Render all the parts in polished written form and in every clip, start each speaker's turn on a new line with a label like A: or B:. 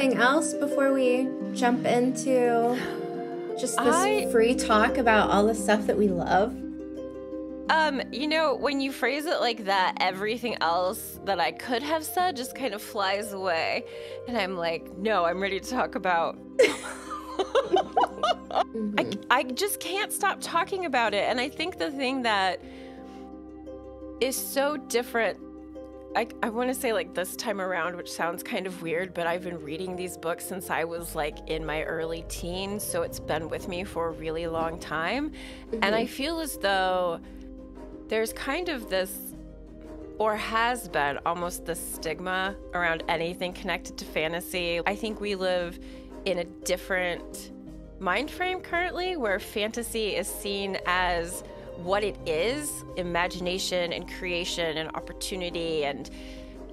A: anything else before we jump into just this free talk about all the stuff that we love?
B: When you phrase it like that, everything else that I could have said just kind of flies away. And I'm like, no, I'm ready to talk about... I just can't stop talking about it. And I think the thing that is so different, I want to say like this time around, which sounds kind of weird, but I've been reading these books since I was like in my early teens. So it's been with me for a really long time. Mm-hmm. And I feel as though there's kind of this, or has been almost this stigma around anything connected to fantasy. I think we live in a different mind frame currently where fantasy is seen as what it is, imagination and creation and opportunity and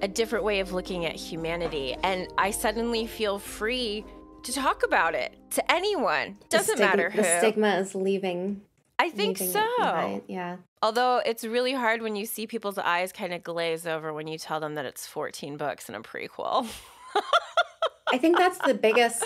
B: a different way of looking at humanity. And I suddenly feel free to talk about it to anyone. Doesn't matter who.
A: The stigma is leaving.
B: I think so.
A: Yeah.
B: Although it's really hard when you see people's eyes kind of glaze over when you tell them that it's 14 books and a prequel.
A: I think that's the biggest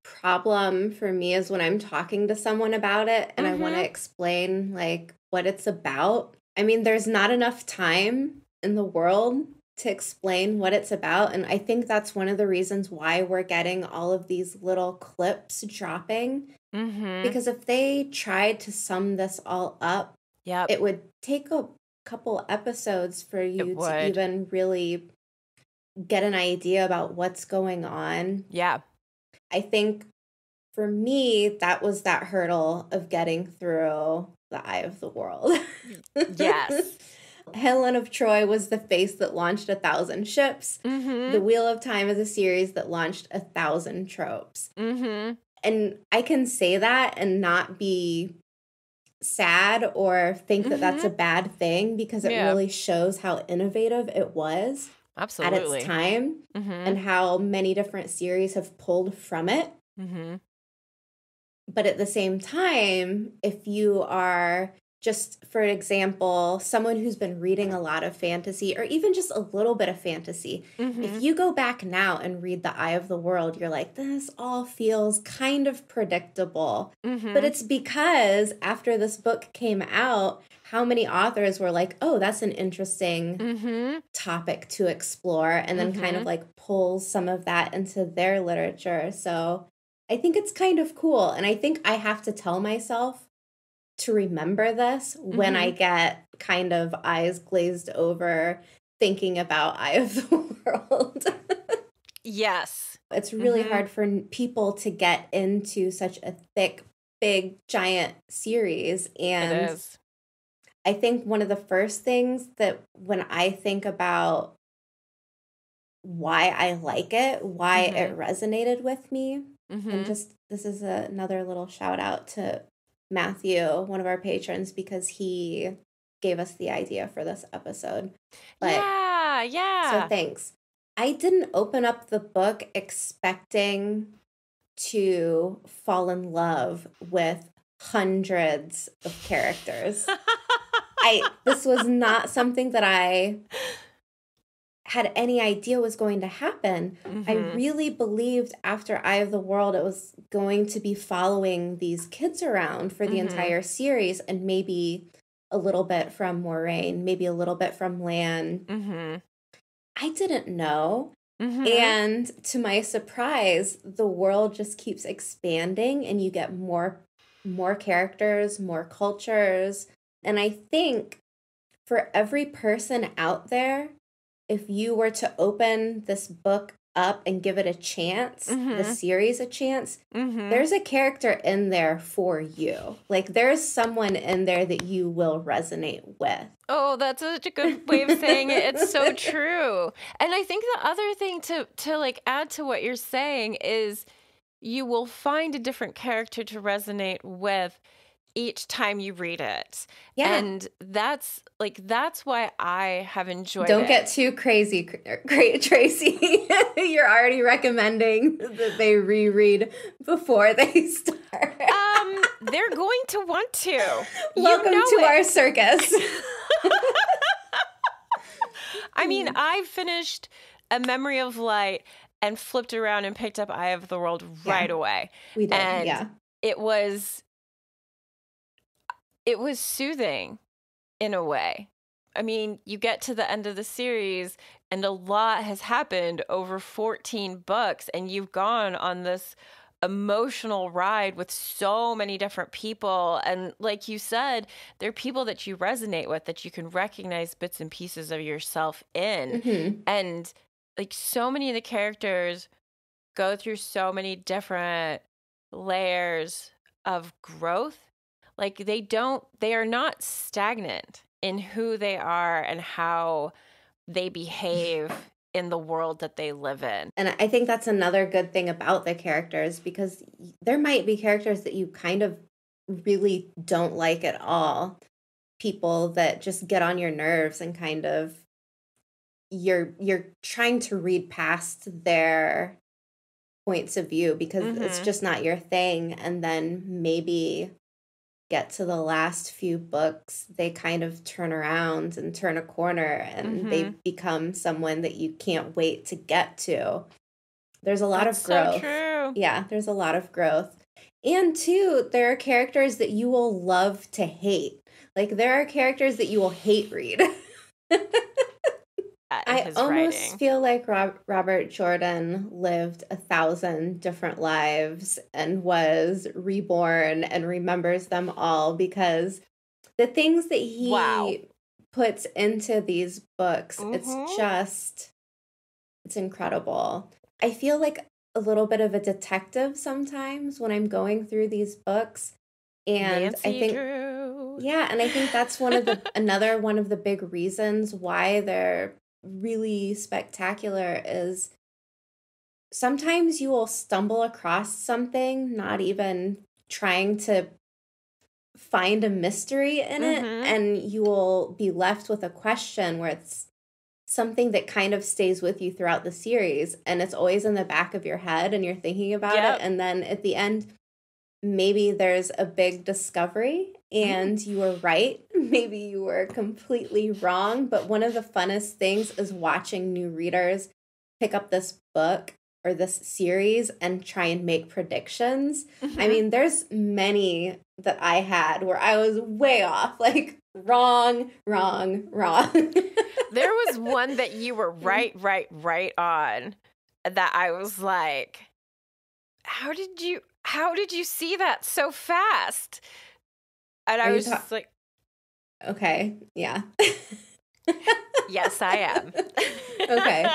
A: problem for me is when I'm talking to someone about it and I want to explain like what it's about. I mean, there's not enough time in the world to explain what it's about. And I think that's one of the reasons why we're getting all of these little clips dropping. Because if they tried to sum this all up, it would take a couple episodes for you to even really get an idea about what's going on.
B: Yeah.
A: I think for me, that was that hurdle of getting through The Eye of the World.
B: Yes.
A: Helen of Troy was the face that launched 1,000 ships. The Wheel of Time is a series that launched 1,000 tropes. And I can say that and not be sad or think that that's a bad thing because it really shows how innovative it was.
B: Absolutely.
A: At its time and how many different series have pulled from it. But at the same time, if you are just, for example, someone who's been reading a lot of fantasy or even just a little bit of fantasy, if you go back now and read The Eye of the World, you're like, this all feels kind of predictable. But it's because after this book came out, how many authors were like, oh, that's an interesting topic to explore, and then kind of like pull some of that into their literature. So I think it's kind of cool. And I think I have to tell myself to remember this when I get kind of eyes glazed over thinking about Eye of the World.
B: Yes.
A: It's really hard for people to get into such a thick, big, giant series. And
B: it is.
A: I think one of the first things that when I think about why I like it, why it resonated with me, and just this is another little shout out to Matthew, one of our patrons, because he gave us the idea for this episode. But,
B: yeah.
A: So thanks. I didn't open up the book expecting to fall in love with hundreds of characters. This was not something that I had any idea was going to happen. I really believed after Eye of the World it was going to be following these kids around for the entire series and maybe a little bit from Moraine, maybe a little bit from Lan. I didn't know. And to my surprise, the world just keeps expanding and you get more characters, more cultures. And I think for every person out there, if you were to open this book up and give it a chance, the series a chance, there's a character in there for you. Like, there's someone in there that you will resonate with.
B: Oh, that's such a good way of saying it. It's so true. And I think the other thing to like add to what you're saying is you will find a different character to resonate with each time you read it. Yeah. And that's why I have enjoyed it.
A: Don't get too crazy, Tracy. You're already recommending that they reread before they start.
B: They're going to want to.
A: Welcome to our circus.
B: I mean, I finished A Memory of Light and flipped around and picked up Eye of the World right away.
A: We did,
B: and it was soothing in a way. I mean, you get to the end of the series and a lot has happened over 14 books, and you've gone on this emotional ride with so many different people. And like you said, they're people that you resonate with, that you can recognize bits and pieces of yourself in. And like so many of the characters go through so many different layers of growth. Like they are not stagnant in who they are and how they behave in the world that they live in.
A: And I think that's another good thing about the characters, because there might be characters that you kind of really don't like at all. People that just get on your nerves and kind of you're trying to read past their points of view because it's just not your thing. And then maybe get to the last few books, they kind of turn around and turn a corner, and they become someone that you can't wait to get to. There's a lot of growth.
B: So true.
A: Yeah, there's a lot of growth. And two, there are characters that you will love to hate. Like, there are characters that you will hate read. I almost feel like Robert Jordan lived 1,000 different lives and was reborn and remembers them all, because the things that he puts into these books, it's incredible. I feel like a little bit of a detective sometimes when I'm going through these books. And
B: Nancy
A: I think
B: Drew.
A: Yeah, and I think that's another one of the big reasons why they're really spectacular is sometimes you will stumble across something, not even trying to find a mystery in it, and you will be left with a question where it's something that kind of stays with you throughout the series, and it's always in the back of your head and you're thinking about it, and then at the end maybe there's a big discovery and you were right. Maybe you were completely wrong. But one of the funnest things is watching new readers pick up this book or this series and try and make predictions. I mean, there's many that I had where I was way off, like wrong.
B: There was one that you were right on that I was like, how did you see that so fast? And I was just like,
A: okay, yeah.
B: Yes, I am.
A: Okay.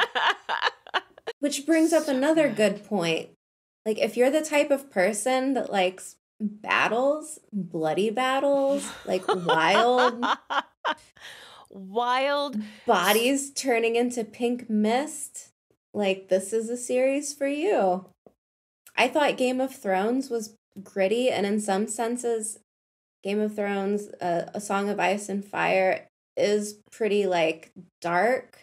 A: Which brings up another good point. Like, if you're the type of person that likes battles, bloody battles, like wild bodies turning into pink mist, like, this is a series for you. I thought Game of Thrones was gritty, and in some senses, Game of Thrones, A Song of Ice and Fire, is pretty, like, dark.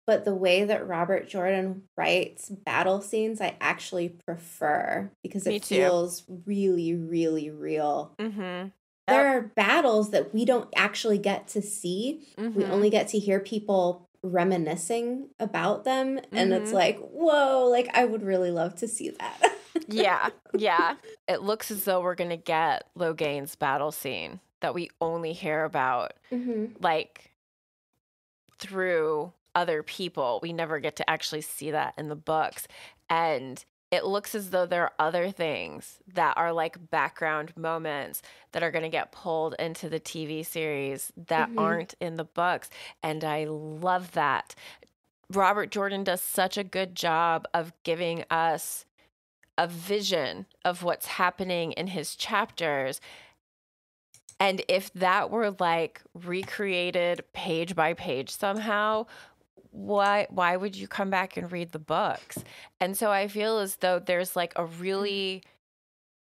A: But the way that Robert Jordan writes battle scenes, I actually prefer, because it feels really, really real. There are battles that we don't actually get to see. We only get to hear people reminiscing about them, and it's like, whoa, like, I would really love to see that.
B: Yeah. It looks as though we're gonna get Loghain's battle scene that we only hear about like through other people. We never get to actually see that in the books, and it looks as though there are other things that are like background moments that are going to get pulled into the TV series that aren't in the books. And I love that. Robert Jordan does such a good job of giving us a vision of what's happening in his chapters. And if that were like recreated page by page somehow, why would you come back and read the books? And so I feel as though there's like a really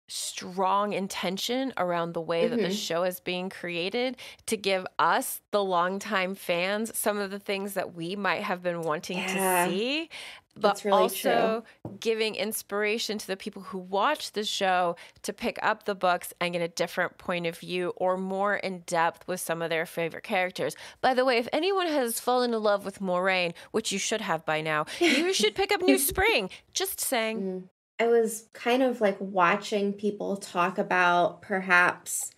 B: strong intention around the way that the show is being created to give us, the longtime fans, some of the things that we might have been wanting to see, but
A: really
B: also giving inspiration to the people who watch the show to pick up the books and get a different point of view or more in depth with some of their favorite characters. By the way, if anyone has fallen in love with Moraine, which you should have by now, you should pick up New Spring. Just saying.
A: I was kind of like watching people talk about perhaps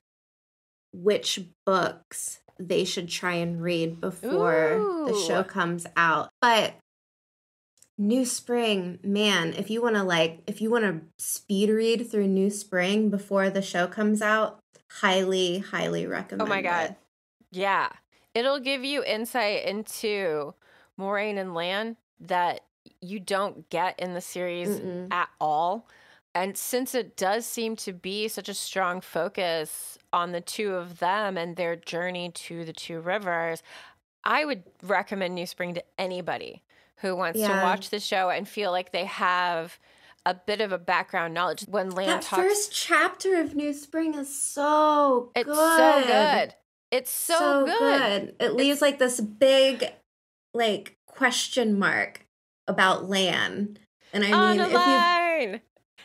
A: which books they should try and read before the show comes out. But New Spring, man, if you want to speed read through New Spring before the show comes out, highly, highly recommend.
B: Oh my God.
A: it.
B: Yeah. It'll give you insight into Moraine and Lan that you don't get in the series at all. And since it does seem to be such a strong focus on the two of them and their journey to the two rivers, I would recommend New Spring to anybody who wants to watch the show and feel like they have a bit of a background knowledge. When Lan
A: that
B: talks,
A: first chapter of New Spring is so good.
B: It's so good. It's so good.
A: It leaves like this big like question mark about Lan. And I mean,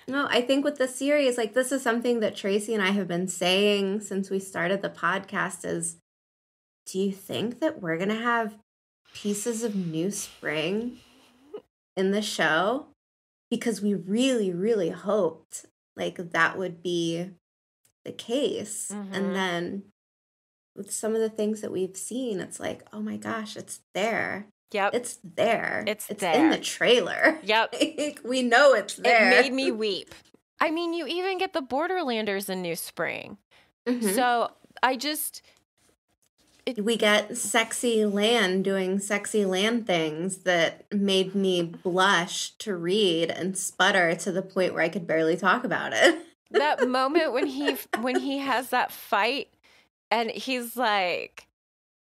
A: I think with the series, like this is something that Traci and I have been saying since we started the podcast is, do you think that we're going to have pieces of New Spring in the show? Because we really, really hoped like that would be the case. And then with some of the things that we've seen, it's like, oh my gosh, it's there.
B: Yep.
A: It's there.
B: It's
A: It's
B: there.
A: in the trailer.
B: Yep.
A: Like, we know it's there.
B: It made me weep. I mean, you even get the Borderlanders in New Spring. So I just...
A: we get sexy Lan doing sexy Lan things that made me blush to read and sputter to the point where I could barely talk about it.
B: That moment when he has that fight and he's like,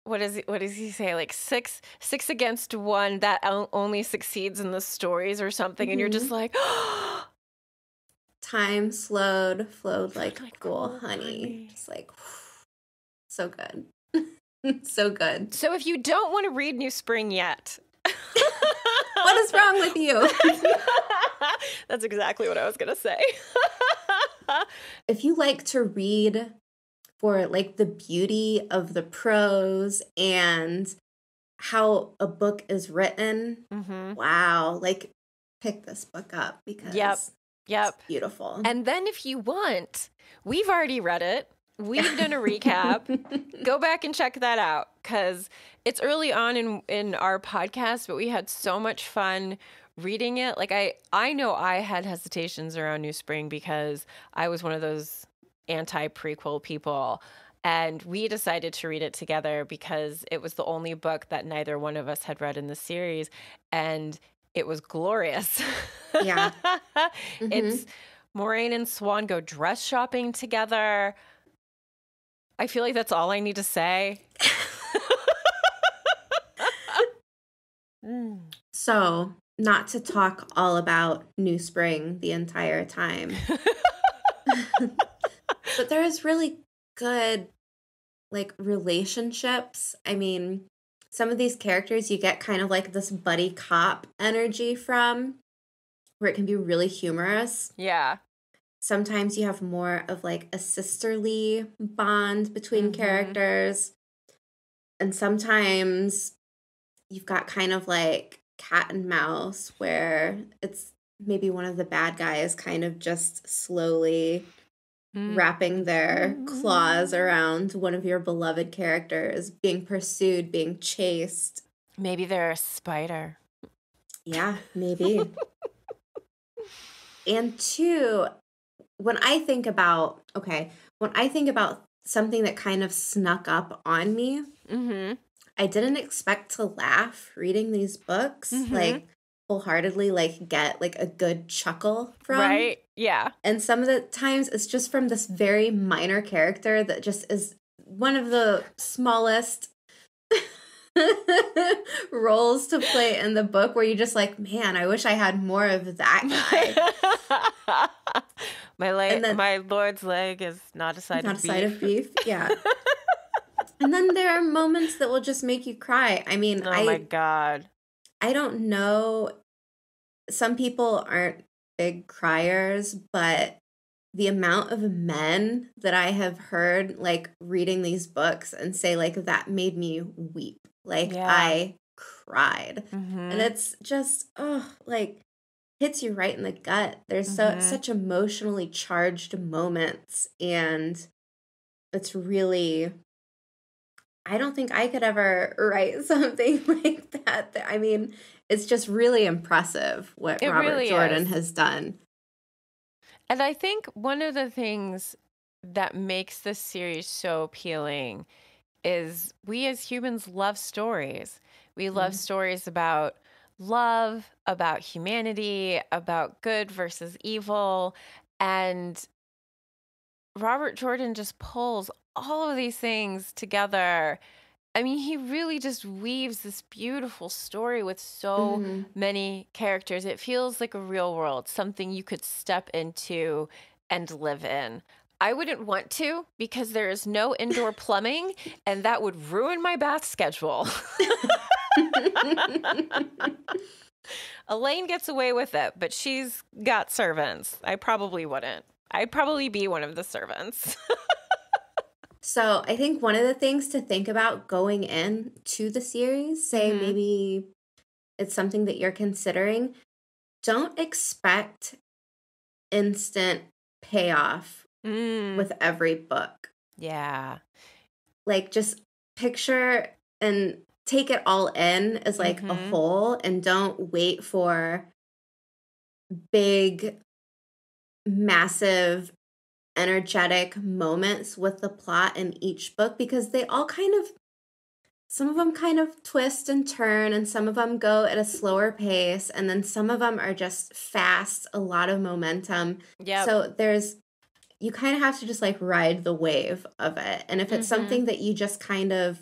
B: what does he say? Like six against one that only succeeds in the stories or something. And you're just like,
A: time flowed like cool honey. Just like, so good. So good.
B: So if you don't want to read New Spring yet,
A: what is wrong with you?
B: That's exactly what I was going to say.
A: If you like to read for like the beauty of the prose and how a book is written, wow, like pick this book up because it's beautiful.
B: And then if you want, we've already read it. We've done a recap. Go back and check that out because it's early on in our podcast, but we had so much fun reading it. Like I know I had hesitations around New Spring because I was one of those anti-prequel people. And we decided to read it together because it was the only book that neither one of us had read in the series. And it was glorious.
A: Yeah.
B: It's Moraine and Swan go dress shopping together. I feel like that's all I need to say.
A: So, not to talk all about New Spring the entire time, but there is really good, like, relationships. I mean, some of these characters you get kind of like this buddy cop energy from, where it can be really humorous.
B: Yeah.
A: Sometimes you have more of like a sisterly bond between characters. And sometimes you've got kind of like cat and mouse where it's maybe one of the bad guys kind of just slowly wrapping their claws around one of your beloved characters, being pursued, being chased.
B: Maybe they're a spider.
A: Yeah, maybe. And two, when I think about something that kind of snuck up on me, I didn't expect to laugh reading these books, like wholeheartedly, like get like a good chuckle from.
B: Right, yeah.
A: And some of the times it's just from this very minor character that just is one of the smallest roles to play in the book where you're just like, man, I wish I had more of that guy.
B: My lord's leg is not a side of beef.
A: Yeah. And then there are moments that will just make you cry. I mean,
B: my God.
A: I don't know. Some people aren't big criers, but the amount of men that I have heard like reading these books and say like that made me weep. Like I cried. And it's just like hits you right in the gut. There's such emotionally charged moments, and it's really, I don't think I could ever write something like that. I mean, it's just really impressive what Robert Jordan has done.
B: And I think one of the things that makes this series so appealing is we as humans love stories. We love stories about love, about humanity, about good versus evil. And Robert Jordan just pulls all of these things together. I mean, he really just weaves this beautiful story with so many characters. It feels like a real world, something you could step into and live in. I wouldn't want to because there is no indoor plumbing, and that would ruin my bath schedule. Elaine gets away with it, but she's got servants. I probably wouldn't. I'd probably be one of the servants.
A: So I think one of the things to think about going in to the series, say maybe it's something that you're considering, don't expect instant payoff with every book.
B: Yeah.
A: Like just picture and take it all in as like a whole, and don't wait for big, massive, energetic moments with the plot in each book, because they all some of them kind of twist and turn, and some of them go at a slower pace, and then some of them are just fast, a lot of momentum.
B: Yeah.
A: So you kind of have to just like ride the wave of it. And if it's something that you just kind of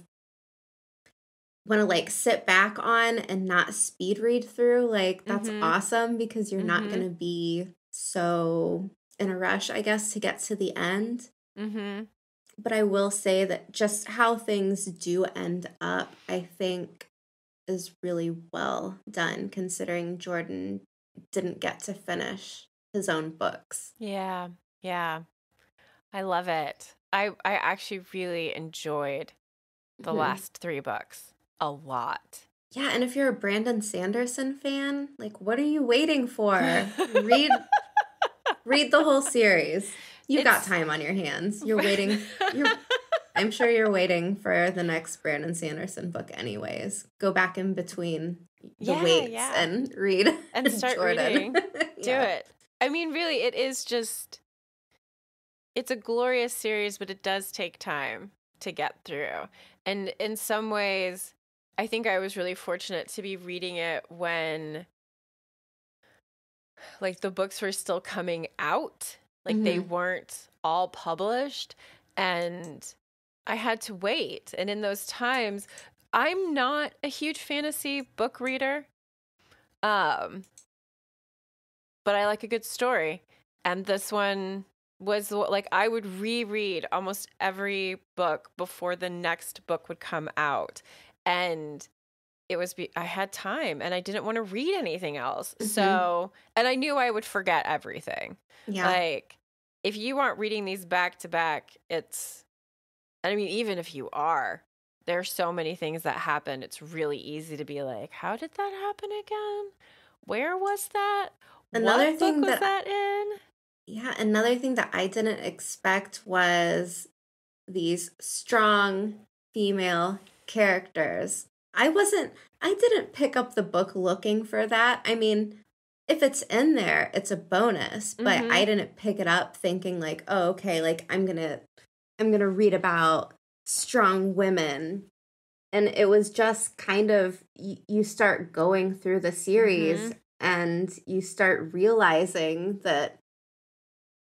A: want to like sit back on and not speed read through, like that's awesome, because you're not going to be so in a rush, I guess, to get to the end. But I will say that just how things do end up, I think, is really well done, considering Jordan didn't get to finish his own books.
B: Yeah. I love it. I actually really enjoyed the last 3 books a lot.
A: Yeah, and if you're a Brandon Sanderson fan, like, what are you waiting for? Read the whole series. You've got time on your hands. I'm sure you're waiting for the next Brandon Sanderson book anyways. Go back in between the weights and read.
B: And start reading. Do it. I mean, really, it's a glorious series, but it does take time to get through. And in some ways, I think I was really fortunate to be reading it when like the books were still coming out. Like they weren't all published, and I had to wait. And in those times, I'm not a huge fantasy book reader. But I like a good story. And this one was like, I would reread almost every book before the next book would come out. And I had time and I didn't want to read anything else. So, and I knew I would forget everything.
A: Yeah.
B: Like, if you aren't reading these back to back, even if you are, there are so many things that happen. It's really easy to be like, how did that happen again? Where was that?
A: Another
B: what
A: thing
B: book was that in?
A: Yeah, another thing that I didn't expect was these strong female characters. I didn't pick up the book looking for that. I mean, if it's in there, it's a bonus, but I didn't pick it up thinking like, oh, okay, like I'm gonna read about strong women. And it was just kind of, you start going through the series and you start realizing that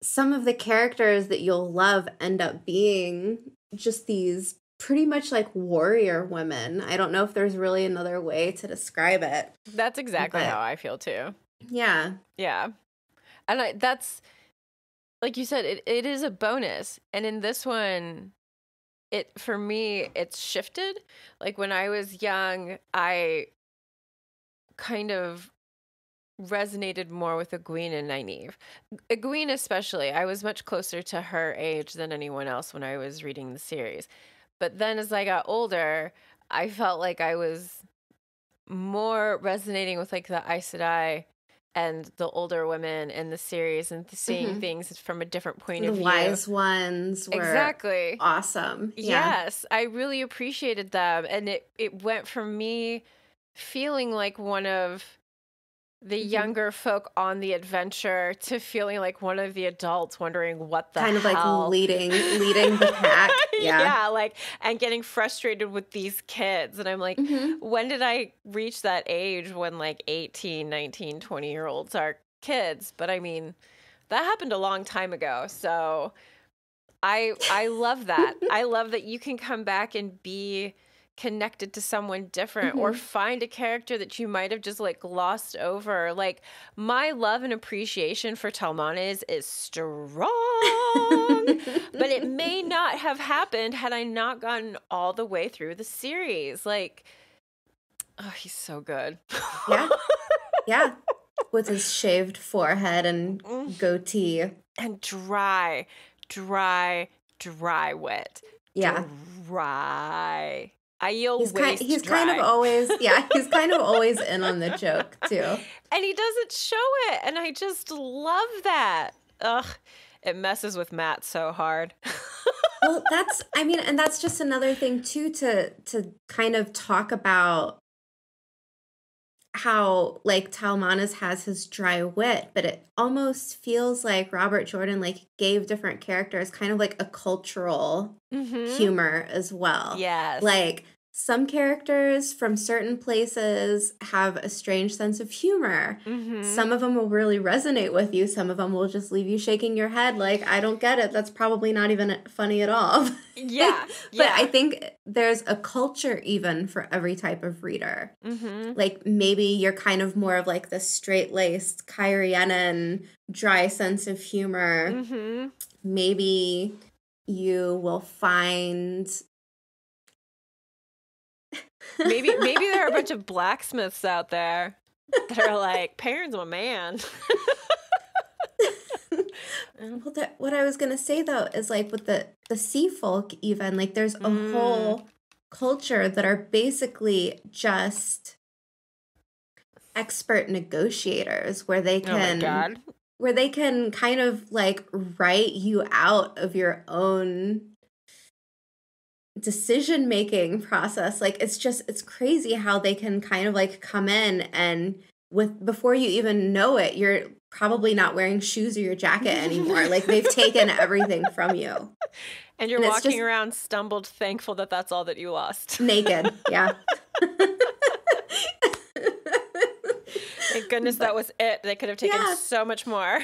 A: some of the characters that you'll love end up being just these pretty much like warrior women. I don't know if there's really another way to describe it.
B: That's exactly how I feel too.
A: Yeah.
B: Yeah. And that's like you said, it is a bonus. And in this one, for me, it's shifted. Like when I was young, I kind of resonated more with Egwene and Nynaeve. Egwene especially, I was much closer to her age than anyone else when I was reading the series. But then as I got older, I felt like I was more resonating with like the Aes Sedai and the older women in the series and seeing things from a different point of view.
A: The wise ones were
B: exactly
A: awesome. Yeah.
B: Yes, I really appreciated them. And it went from me feeling like one of the younger folk on the adventure to feeling like one of the adults wondering what the
A: kind
B: hell.
A: Of like leading the pack.
B: Yeah, like, and getting frustrated with these kids. And I'm like, when did I reach that age when like 18, 19, 20-year-olds are kids? But I mean, that happened a long time ago. So I love that. I love that you can come back and be connected to someone different or find a character that you might have just like glossed over. Like my love and appreciation for Talmanes is strong, but it may not have happened had I not gotten all the way through the series. Like, oh, he's so good.
A: Yeah. With his shaved forehead and goatee.
B: And dry wit.
A: Yeah.
B: Dry. He's
A: kind of always in on the joke too.
B: And he doesn't show it. And I just love that. Ugh. It messes with Matt so hard.
A: Well, that's just another thing too to kind of talk about how like Talmanes has his dry wit, but it almost feels like Robert Jordan like gave different characters kind of like a cultural humor as well.
B: Yes.
A: Like some characters from certain places have a strange sense of humor. Some of them will really resonate with you. Some of them will just leave you shaking your head like, I don't get it. That's probably not even funny at all.
B: Yeah.
A: But I think there's a culture even for every type of reader. Like maybe you're kind of more of like the straight-laced Kyrianan dry sense of humor. Maybe you will find...
B: Maybe there are a bunch of blacksmiths out there that are like, Perrin's my man.
A: Well, what I was going to say, though, is like with the sea folk even, like there's a whole culture that are basically just expert negotiators where they can kind of like write you out of your own decision-making process. Like it's crazy how they can kind of like come in and before you even know it, you're probably not wearing shoes or your jacket anymore. Like they've taken everything from you.
B: And you're walking around stumbled, thankful that that's all that you lost.
A: Naked, yeah.
B: Thank goodness that was it. They could have taken so much more.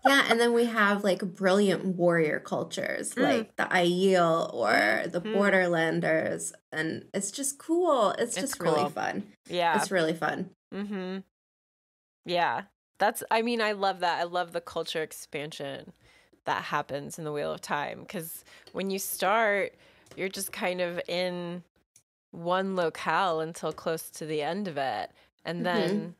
A: Yeah, and then we have like brilliant warrior cultures like the Aiel or the Borderlanders, and it's just cool. It's just
B: cool.
A: really fun.
B: Yeah.
A: It's really fun.
B: Yeah. I love that. I love the culture expansion that happens in the Wheel of Time, because when you start, you're just kind of in one locale until close to the end of it. And then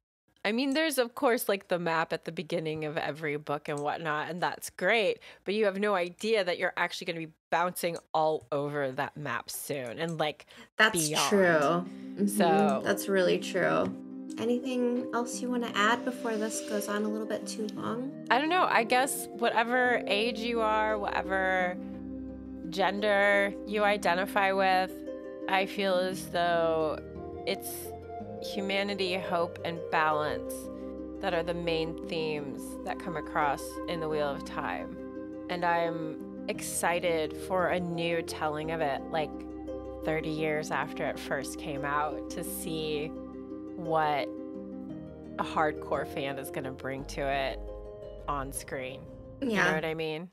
B: there's, of course, like the map at the beginning of every book and whatnot, and that's great, but you have no idea that you're actually going to be bouncing all over that map soon and like
A: that's
B: beyond.
A: True.
B: So
A: that's really true. Anything else you want to add before this goes on a little bit too long?
B: I don't know. I guess whatever age you are, whatever gender you identify with, I feel as though it's humanity, hope, and balance that are the main themes that come across in the Wheel of Time. And I'm excited for a new telling of it, like 30 years after it first came out, to see what a hardcore fan is going to bring to it on screen.
A: Yeah.
B: You know what I mean?